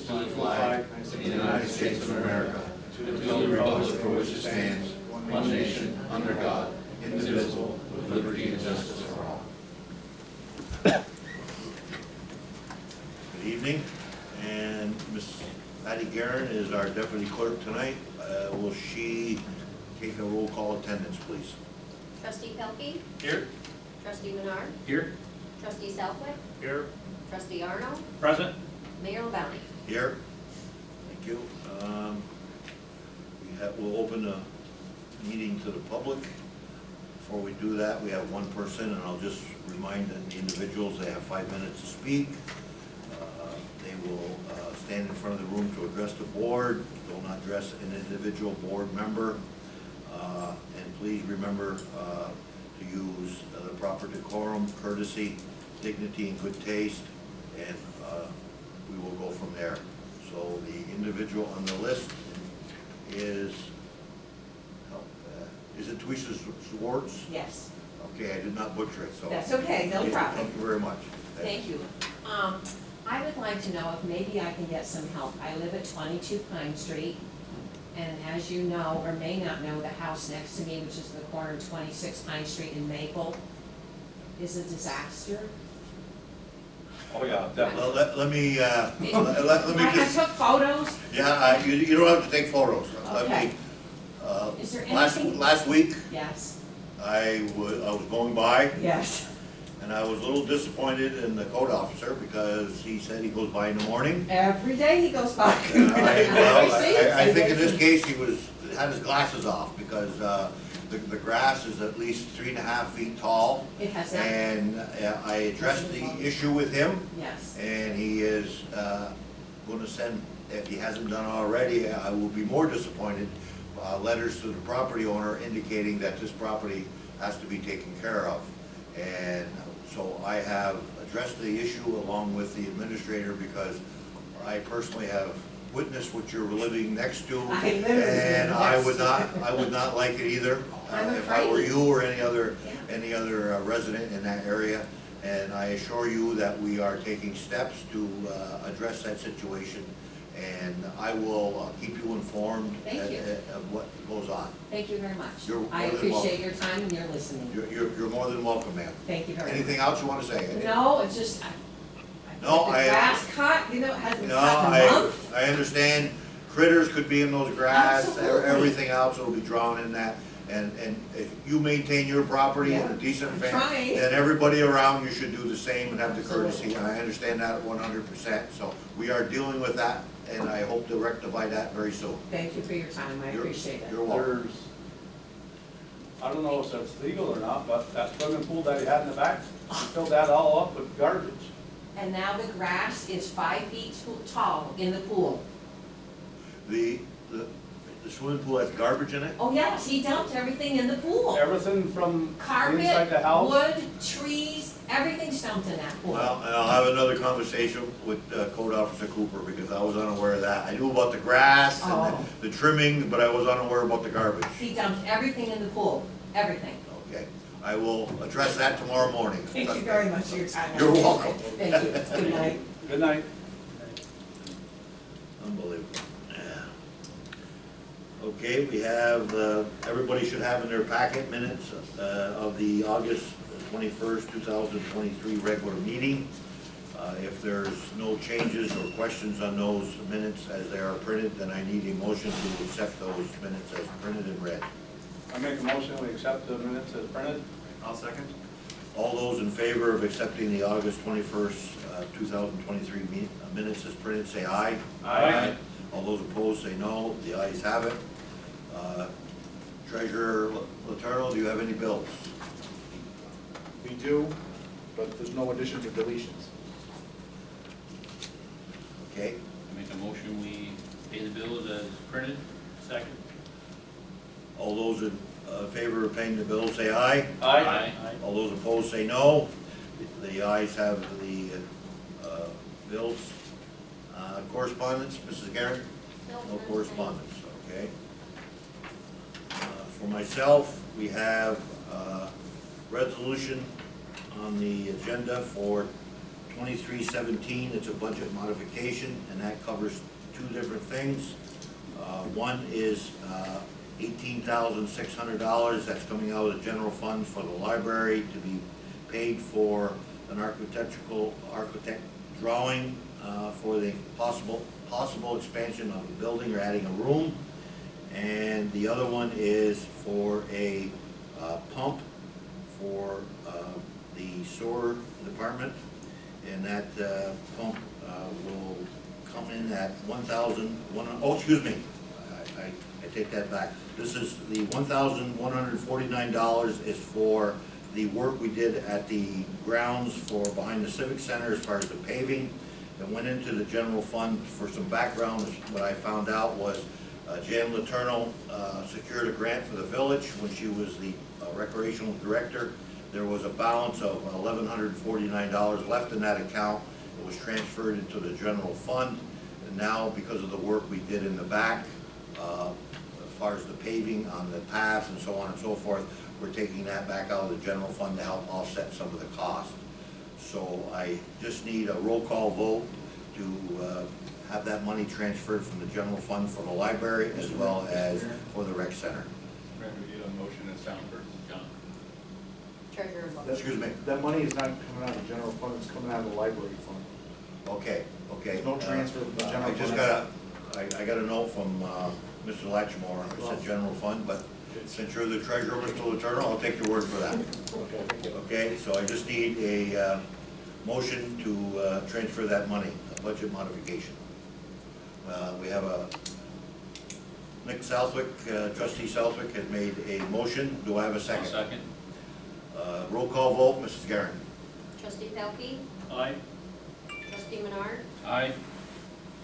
to the flag of the United States of America, and to the republic for which it stands, one nation, under God, indivisible, with liberty and justice for all. Good evening, and Ms. Patty Guerin is our deputy clerk tonight. Will she take a roll call attendance, please? Trustee Pelkey? Here. Trustee Menard? Here. Trustee Southwick? Here. Trustee Arnold? Present. Mayor LaBounty? Here. Thank you. We'll open the meeting to the public. Before we do that, we have one person, and I'll just remind the individuals they have 5 minutes to speak. They will stand in front of the room to address the board. They'll not address an individual board member. And please remember to use the proper decorum, courtesy, dignity, and good taste, and we will go from there. So the individual on the list is it Teresa Schwartz? Yes, Okay, I did not butcher it, so. that's okay, no problem. Thank you very much. Thank you. I would like to know if maybe I can get some help. I live at 22 Pine Street, and as you know, or may not know, the house next to me, which is the corner of 26 Pine Street in Maple, is a disaster. Oh, yeah, definitely. Well, let me, let me I just, took photos. yeah, you don't have to take photos. Let Okay. me, Is there last anything? week, Yes, I was going by, yes. and I was a little disappointed in the code officer because he said he goes by in the morning. Every day he goes by. I think in this case, he had his glasses off because the grass is at least 3.5 feet tall. It has not, And I addressed the issue with him, yes. and he is going to send, if he hasn't done already, I will be more disappointed, letters to the property owner indicating that this property has to be taken care of. And so I have addressed the issue along with the administrator because I personally have witnessed what you're living next to. I literally And live I next would to not, it. I would not like it either. I'm If I were afraid. you or any other Yeah. resident in that area. And I assure you that we are taking steps to address that situation. And I will keep you informed Thank you. of what goes on. Thank you very much. You're I more than appreciate your time and your listening. You're more than welcome, ma'am. Thank you very much. Anything else you want to say? No, it's just, No, the I- grass cut, you know, it hasn't No, cut in a month. I understand critters could be in those grass, Absolutely. everything else will be drawn in that. And if you maintain your property in a Yeah, decent I'm fashion, trying. then everybody around you should do the same and have the courtesy. Absolutely. And I understand that 100%. So we are dealing with that, and I hope to rectify that very soon. Thank you for your time, I You're- appreciate it. You're welcome. I don't know if that's legal or not, but that swimming pool that he had in the back, he filled that all up with garbage. And now the grass is 5 feet tall in the pool. The swimming pool has garbage in it? Oh, yes, he dumped everything in the pool. Everything from Carpet, inside the house. wood, trees, everything's dumped in that pool. Well, and I'll have another conversation with Code Officer Cooper because I was unaware of that. I knew about the grass and Oh. the trimming, but I was unaware about the garbage. He dumped everything in the pool, everything. Okay, I will address that tomorrow morning. Thank you very much for your time. You're welcome. Thank you, good night. Good night. Unbelievable. Yeah. Okay, we have, everybody should have in their packet minutes of the August 21st, 2023 regular meeting. If there's no changes or questions on those minutes as they are printed, then I need a motion to accept those minutes as printed and read. I make a motion, we accept the minutes as printed. I'll second. All those in favor of accepting the August 21st, 2023 minutes as printed, say aye. Aye. All those opposed, say no. The ayes have it. Treasurer Letourneau, do you have any bills? We do, but there's no additions or deletions. Okay, Make a motion, we pay the bills as printed. Second. all those in favor of paying the bills, say aye. Aye. All those opposed, say no. The ayes have the bills. Correspondence, Mrs. Garrett? No correspondence, okay. For myself, we have resolution on the agenda for 2317, it's a budget modification, and that covers two different things. One is $18,600, that's coming out of the general fund for the library to be paid for an architect drawing for the possible expansion of the building or adding a room. And the other one is for a pump for the sewer department, and that pump will come in at excuse me, I take that back. This is the $1,149 is for the work we did at the grounds for behind the Civic Center as far as the paving. It went into the general fund. For some background, what I found out was Jan Letourneau secured a grant for the village when she was the recreational director. There was a balance of $1,149 left in that account. It was transferred into the general fund, and now because of the work we did in the back, as far as the paving on the paths and so on and so forth, we're taking that back out of the general fund to help offset some of the cost. So I just need a roll call vote to have that money transferred from the general fund for the library as well as for the rec center. Mayor, we need a motion and sound first, John. Treasurer votes. Excuse me. That money is not coming out of the general fund, it's coming out of the library fund. Okay. There's no transfer from the general I just fund. I got a note from Mr. Latchmore, it said general fund, but since you're the treasurer, Mr. Letourneau, I'll take your word for that. Okay, thank you. Okay, so I just need a motion to transfer that money, a budget modification. We have Nick Southwick, trustee Southwick has made a motion. Do I have a second? Second. Roll call vote, Mrs. Garren. Trustee Pelkey, Aye. trustee Menard, Aye.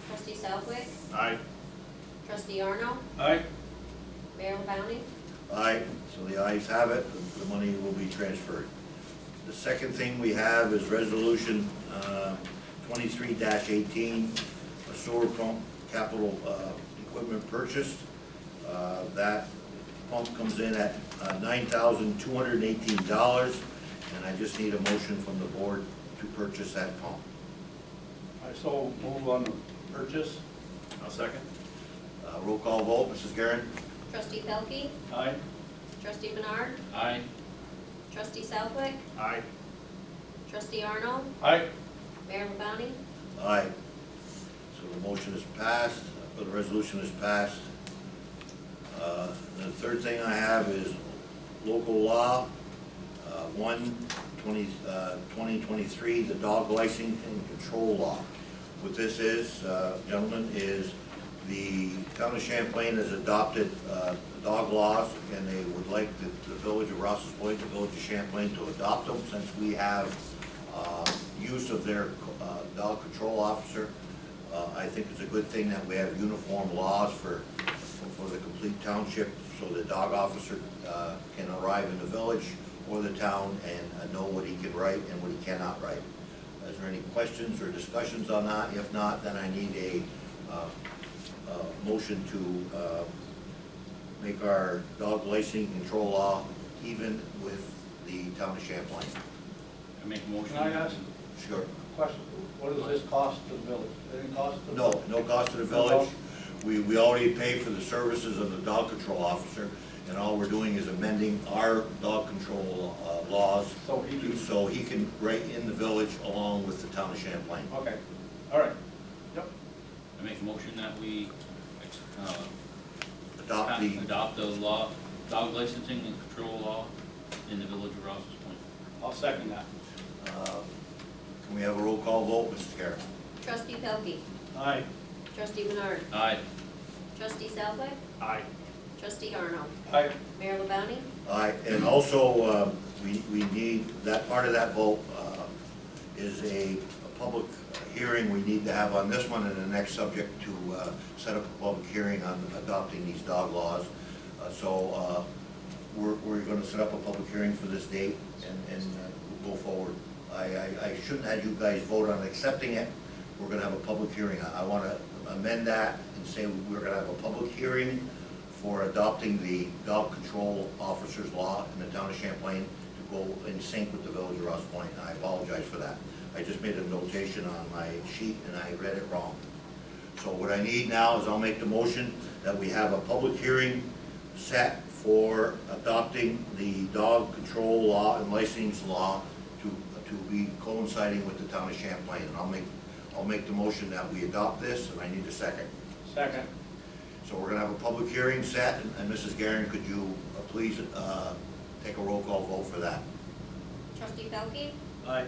trustee Southwick, Aye. trustee Arno, Aye. Mayor LaBounty. Aye, so the ayes have it, the money will be transferred. The second thing we have is resolution 23-18, a sewer pump capital equipment purchase. That pump comes in at $9,218, and I just need a motion from the board to purchase that pump. I so move on the purchase. I'll second. Roll call vote, Mrs. Garren. Trustee Pelkey, Aye. trustee Menard, Aye. trustee Southwick, Aye. trustee Arno, Aye. Mayor LaBounty. Aye. So the motion is passed, the resolution is passed. The third thing I have is local law 2023, the dog licensing and control law. What this is, gentlemen, is the town of Champlain has adopted dog laws, and they would like the village of Rouses Point, the village of Champlain, to adopt them since we have use of their dog control officer. I think it's a good thing that we have uniform laws for the complete township, so the dog officer can arrive in the village or the town and know what he can write and what he cannot write. Is there any questions or discussions on that? If not, then I need a motion to make our dog licensing control law even with the town of Champlain. I make a motion. Can I ask? Sure. Question, what does this cost to the village? Any cost to the No, village? no cost to the village. We already pay for the services of the dog control officer, and all we're doing is amending our dog control laws So he can, so he can write in the village along with the town of Champlain. okay, all right. Yep. I make a motion that we Adopt the law, dog licensing and control law in the village of Rouses Point. I'll second that. Can we have a roll call vote, Mrs. Garrett? Trustee Pelkey, Aye. trustee Menard, Aye. trustee Southwick, Aye. trustee Arno, Aye. Mayor LaBounty. Aye, and also, we need, that part of that vote is a public hearing we need to have on this one and the next subject to set up a public hearing on adopting these dog laws. So we're gonna set up a public hearing for this date and we'll go forward. I shouldn't have you guys vote on accepting it. We're gonna have a public hearing. I wanna amend that and say we're gonna have a public hearing for adopting the dog control officer's law in the town of Champlain to go in sync with the village of Ross Point. I apologize for that. I just made a notation on my sheet and I read it wrong. So what I need now is I'll make the motion that we have a public hearing set for adopting the dog control law and licensing law to be coinciding with the town of Champlain. And I'll make the motion that we adopt this, and I need a second. Second. So we're gonna have a public hearing set, and Mrs. Guerin, could you please take a roll call vote for that? Trustee Pelkey? Aye.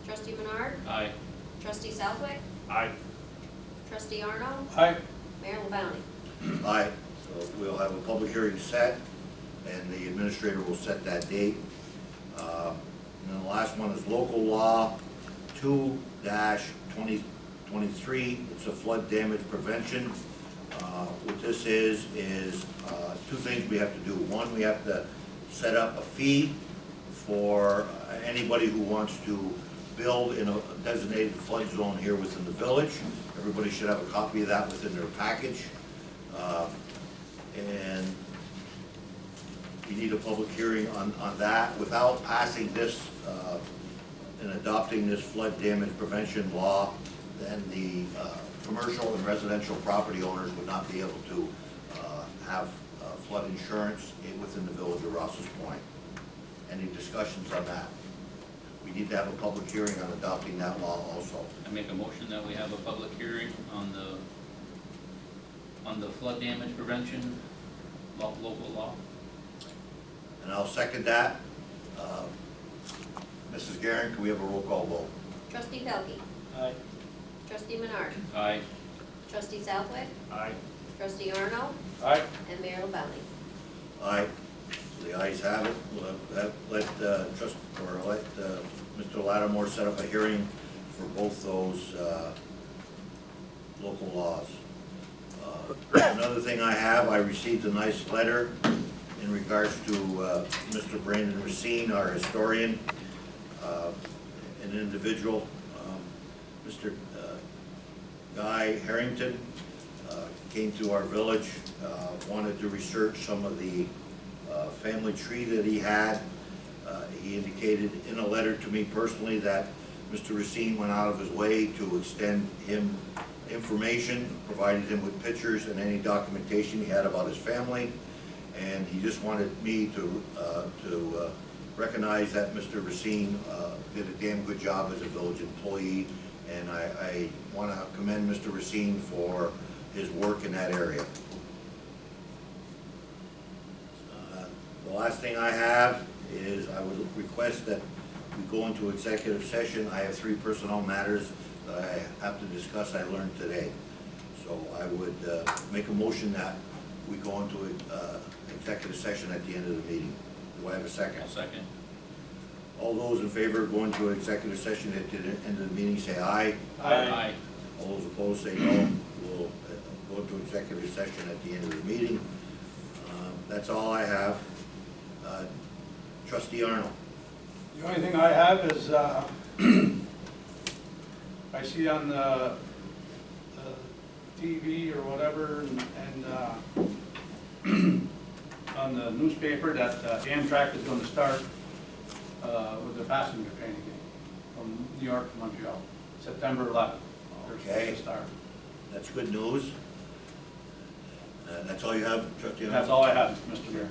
Trustee Menard? Aye. Trustee Southwick? Aye. Trustee Arno? Aye. Mayor LaBounty? Aye. So we'll have a public hearing set, and the administrator will set that date. And then the last one is local law 2-2023. It's a flood damage prevention. What this is two things we have to do. One, we have to set up a fee for anybody who wants to build in a designated flood zone here within the village. Everybody should have a copy of that within their package. And you need a public hearing on that. Without passing this and adopting this flood damage prevention law, then the commercial and residential property owners would not be able to have flood insurance within the village of Rouses Point. Any discussions on that? We need to have a public hearing on adopting that law also. I make a motion that we have a public hearing on the flood damage prevention local law. And I'll second that. Mrs. Guerin, can we have a roll call vote? Trustee Pelkey? Aye. Trustee Menard? Aye. Trustee Southwick? Aye. Trustee Arno? Aye. And Mayor LaBounty? Aye. So the ayes have it. Let Mr. Lattimore set up a hearing for both those local laws. Another thing I received a nice letter in regards to Mr. Brandon Racine, our historian, an individual, Mr. Guy Harrington, came to our village, wanted to research some of the family tree that he had. He indicated in a letter to me personally that Mr. Racine went out of his way to extend him information, provided him with pictures and any documentation he had about his family. And he just wanted me to recognize that Mr. Racine did a damn good job as a village employee. And I want to commend Mr. Racine for his work in that area. The last thing I have is I would request that we go into executive session. I have 3 personnel matters that I have to discuss, I learned today. So I would make a motion that we go into executive session at the end of the meeting. Do I have a second? I'll second. All those in favor of going to executive session at the end of the meeting, say aye. Aye. All those opposed, say no. We'll go into executive session at the end of the meeting. That's all I have. Trustee Arnold. The only thing I have is, I see on the TV or whatever, and on the newspaper that Amtrak is going to start with the passenger train again, from New York to Montreal, September 11th. They're supposed Okay. to start. That's good news. That's all you have, Trustee Arnold? That's all I have, Mr. Mayor.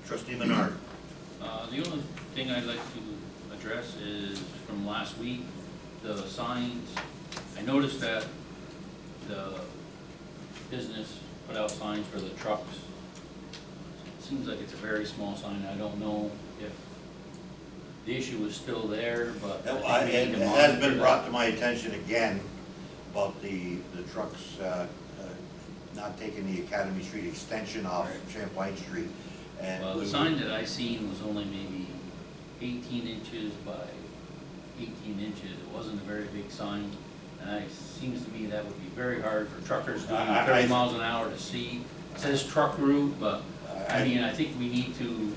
Trustee Menard. The only thing I'd like to address is from last week, the signs. I noticed that the business put out signs for the trucks. It seems like it's a very small sign. I don't know if the issue is still there, but I think we It need to has monitor been that. brought to my attention again about the trucks not taking the Academy Street extension off Right. Champlain Street. And Well, the sign that I seen was only maybe 18 inches by 18 inches. It wasn't a very big sign. And it seems to me that would be very hard for truckers doing 30 miles an hour to see. It says truck route, but I mean, I think we need to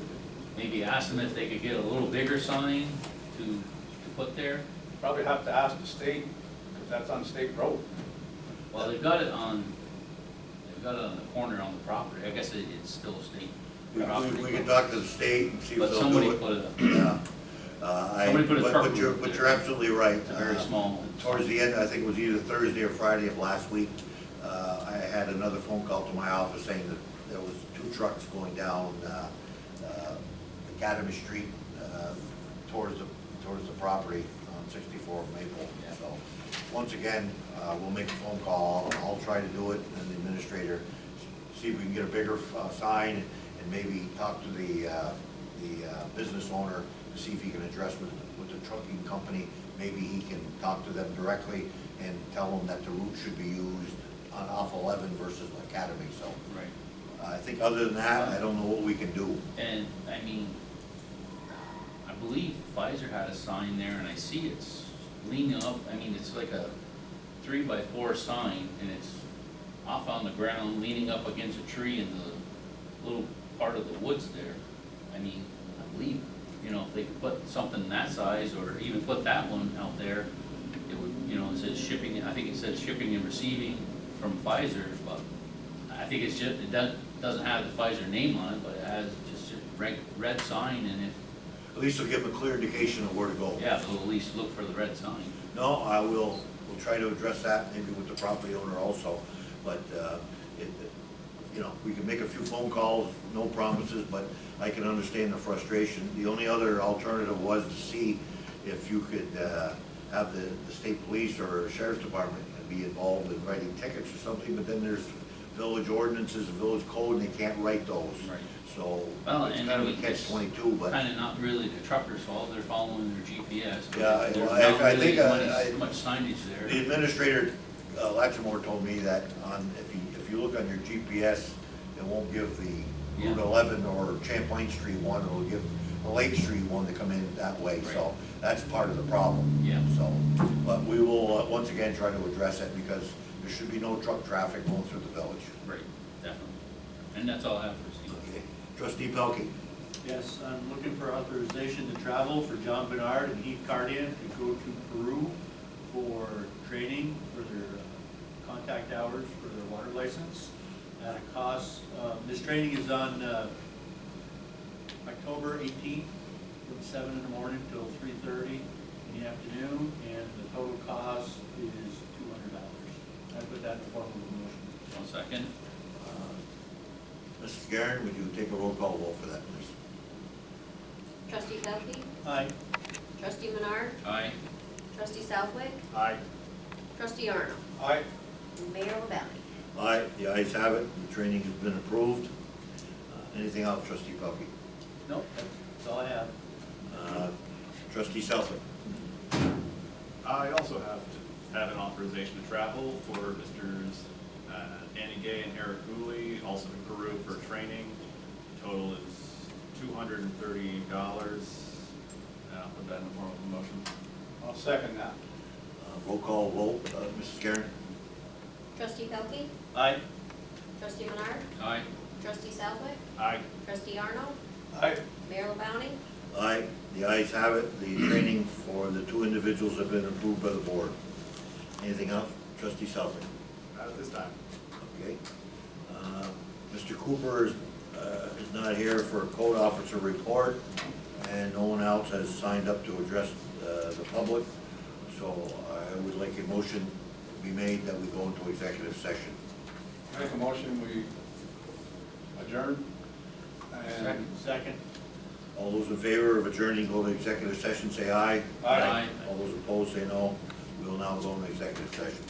maybe ask them if they could get a little bigger sign to put there. Probably have to ask the state, because that's on state road. Well, they've got it on the corner on the property. I guess it's still state we property. can talk to the state and see if But they'll somebody do it. put it up. Yeah. Somebody put a truck But you're, roof but there. you're absolutely right. It's a very small. Towards the end, I think it was either Thursday or Friday of last week, I had another phone call to my office saying that there was 2 trucks going down Academy Street towards the property on 64 Maple. Yeah. So, once again, we'll make a phone call, I'll try to do it, and the administrator, see if we can get a bigger sign, and maybe talk to the business owner to see if he can address with the trucking company. Maybe he can talk to them directly and tell them that the route should be used on off 11 versus Academy, so. Right. I think other than that, I don't know what we can do. And, I mean, I believe Pfizer had a sign there, and I see it's leaning up, I mean, it's like a 3x4 sign, and it's off on the ground, leaning up against a tree in the little part of the woods there. I mean, I believe, you know, if they could put something that size, or even put that one out there, it would, you know, it says shipping, I think it says shipping and receiving from Pfizer, but I think it's just, it doesn't have the Pfizer name on it, but it has just a red sign, and it, At least it'll give them a clear indication of where to go. yeah, they'll at least look for the red sign. No, we'll try to address that, maybe with the property owner also, but, you know, we can make a few phone calls, no promises, but I can understand the frustration. The only other alternative was to see if you could, have the state police or sheriff's department be involved in writing tickets or something, but then there's village ordinances, village code, and they can't write those. Right. So, Well, it's and kind of I a mean, catch-22, but. Kinda not really the trucker's fault, they're following their GPS. But Yeah, there's well, not I really think, much signage The there. administrator, Lattimore told me that if you look on your GPS, it won't give the Route Yeah. 11 or Champlain Street one, it'll give the Lake Street one to come in that way, so Right. that's part of the problem. Yeah. So, but we will, once again, try to address it, because there should be no truck traffic going through the village. Right, definitely. And that's all I have for Steve. Okay. Trustee Pelkey. Yes, I'm looking for authorization to travel for John Bernard and Heath Cardian to go to Peru for training for their contact hours for their water license at a cost, this training is on October 18th from 7 in the morning till 3:30 in the afternoon, and the total cost is $200. I put that in the form of a motion. 1 second. Mrs. Garrett, would you take a roll call vote for that, please? Trustee Pelkey, Aye. trustee Menard, Aye. trustee Southwick, Aye. trustee Arnold, Aye. and Mayor LaBelli. Aye, the ayes have it, the training has been approved. Anything else, Trustee Pelkey? Nope, that's all I have. Trustee Southwick. I also have an authorization to travel for Mr. Danny Gay and Eric Gooley, also to Peru for training. Total is $238. And I'll put that in the form of a motion. I'll second that. Roll call vote, Mrs. Garrett? Trustee Pelkey, Aye. trustee Menard, Aye. trustee Southwick, Aye. trustee Arnold, Aye. Mayor LaBelli. Aye, the ayes have it, the training for the 2 individuals have been approved by the board. Anything else? Trustee Southwick? Not at this time. Okay. Mr. Cooper is not here for a code officer report, and no one else has signed up to address the public. So I would like a motion to be made that we go into executive session. Make a motion, we adjourn. And Second. All those in favor of adjourning, go to executive session, say aye. Aye. All those opposed, say no. We will now go into executive session.